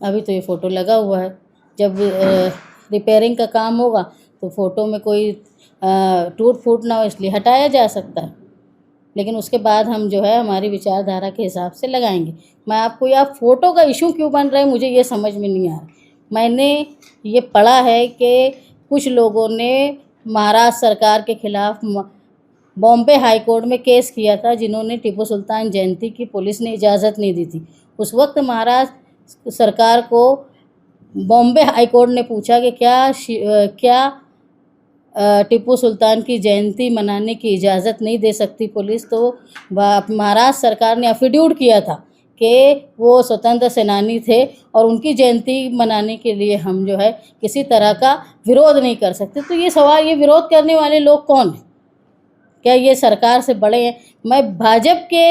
अभी तो ये फ़ोटो लगा हुआ है। जब रिपेयरिंग का काम होगा तो फ़ोटो में कोई टूट फूट ना हो, इसलिए हटाया जा सकता है, लेकिन उसके बाद हम जो है हमारी विचारधारा के हिसाब से लगाएंगे। मैं आपको या फ़ोटो का इशू क्यों बन रहा है मुझे ये समझ में नहीं आ रहा। मैंने ये पढ़ा है कि कुछ लोगों ने महाराष्ट्र सरकार के खिलाफ बॉम्बे हाई कोर्ट में केस किया था, जिन्होंने टिप्पू सुल्तान जयंती की पुलिस ने इजाज़त नहीं दी थी। उस वक्त महाराष्ट्र सरकार को बॉम्बे हाई कोर्ट ने पूछा कि क्या टिप्पू सुल्तान की जयंती मनाने की इजाज़त नहीं दे सकती पुलिस, तो महाराष्ट्र सरकार ने एफिडेविट किया था कि वो स्वतंत्र सेनानी थे और उनकी जयंती मनाने के लिए हम जो है किसी तरह का विरोध नहीं कर सकते। तो ये सवाल, ये विरोध करने वाले लोग कौन हैं? क्या ये सरकार से बड़े हैं? मैं भाजपा के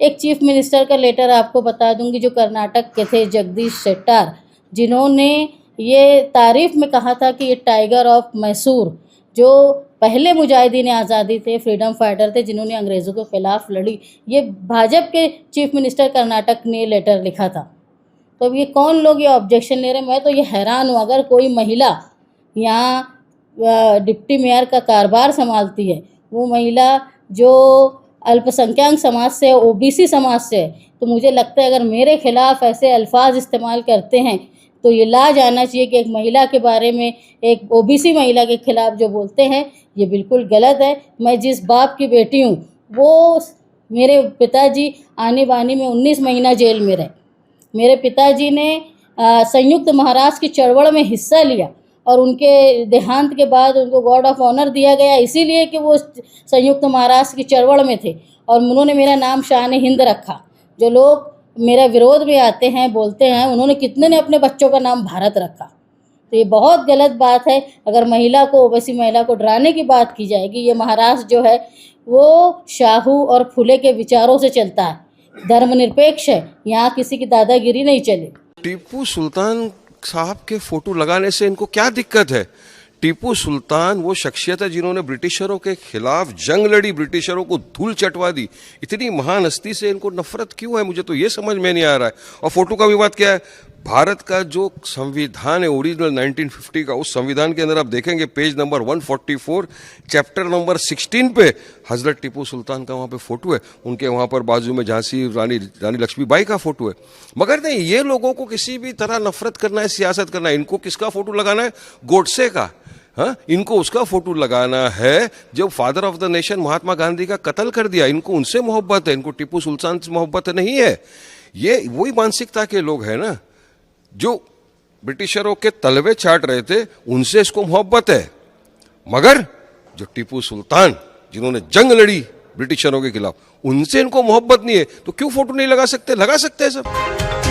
एक चीफ मिनिस्टर का लेटर आपको बता दूंगी, जो कर्नाटक के थे, जगदीश शेट्टार, जिन्होंने ये तारीफ में कहा था कि ये टाइगर ऑफ मैसूर, जो पहले मुजाहिदीन आज़ादी थे, फ्रीडम फाइटर थे, जिन्होंने अंग्रेज़ों के ख़िलाफ़ लड़ी, ये भाजपा के चीफ मिनिस्टर कर्नाटक ने लेटर लिखा था। तो अब ये कौन लोग ये ऑब्जेक्शन ले रहे हैं? मैं तो ये हैरान हूँ। अगर कोई महिला यहाँ डिप्टी मेयर का कारोबार संभालती है, वो महिला जो अल्पसंख्यक समाज से, ओबीसी समाज से है, तो मुझे लगता है अगर मेरे खिलाफ़ ऐसे अल्फाज इस्तेमाल करते हैं तो ये लाज आना चाहिए कि एक महिला के बारे में, एक ओबीसी महिला के खिलाफ़ जो बोलते हैं, ये बिल्कुल गलत है। मैं जिस बाप की बेटी हूँ, वो मेरे पिताजी आने बानी में 19 महीना जेल में रहे। मेरे पिताजी ने संयुक्त महाराष्ट्र की चळवळ में हिस्सा लिया और उनके देहांत के बाद उनको गॉर्ड ऑफ ऑनर दिया गया, इसीलिए कि वो संयुक्त महाराष्ट्र की चळवळ में थे और उन्होंने मेरा नाम शान हिंद रखा। जो लोग मेरा विरोध में आते हैं, बोलते हैं, उन्होंने कितने ने अपने बच्चों का नाम भारत रखा। तो ये बहुत गलत बात है। अगर महिला को, ओबीसी महिला को डराने की बात की जाएगी, ये महाराष्ट्र जो है वो शाहू और फुले के विचारों से चलता है, धर्मनिरपेक्ष है, यहाँ किसी की दादागिरी नहीं चले। टीपू सुल्तान साहब के फोटो लगाने से इनको क्या दिक्कत है? टीपू सुल्तान वो शख्सियत है जिन्होंने ब्रिटिशरों के खिलाफ जंग लड़ी, ब्रिटिशरों को धूल चटवा दी। इतनी महान हस्ती से इनको नफरत क्यों है? मुझे तो ये समझ में नहीं आ रहा है। और फोटो का भी बात क्या है? भारत का जो संविधान है ओरिजिनल 1950 का, उस संविधान के अंदर आप देखेंगे पेज नंबर 144 चैप्टर नंबर 16 पे हजरत टीपू सुल्तान का वहाँ पे फोटो है। उनके वहाँ पर बाजू में झांसी रानी लक्ष्मीबाई का फोटो है। मगर नहीं, ये लोगों को किसी भी तरह नफरत करना है, सियासत करना है। इनको किसका फोटो लगाना है? गोडसे का। हाँ, इनको उसका फोटो लगाना है जो father of the nation Mahatma Gandhi का कत्ल कर दिया। इनको उनसे मोहब्बत है, इनको टीपू सुल्तान से मोहब्बत नहीं है। ये वही मानसिकता के लोग हैं ना, जो ब्रिटिशरों के तलवे चाट रहे थे, उनसे इसको मोहब्बत है। मगर जो टीपू सुल्तान जिन्होंने जंग लड़ी ब्रिटिशरों के खिलाफ, उनसे इनको मोहब्बत नहीं है। तो क्यों फोटो नहीं लगा सकते? लगा सकते हैं सब।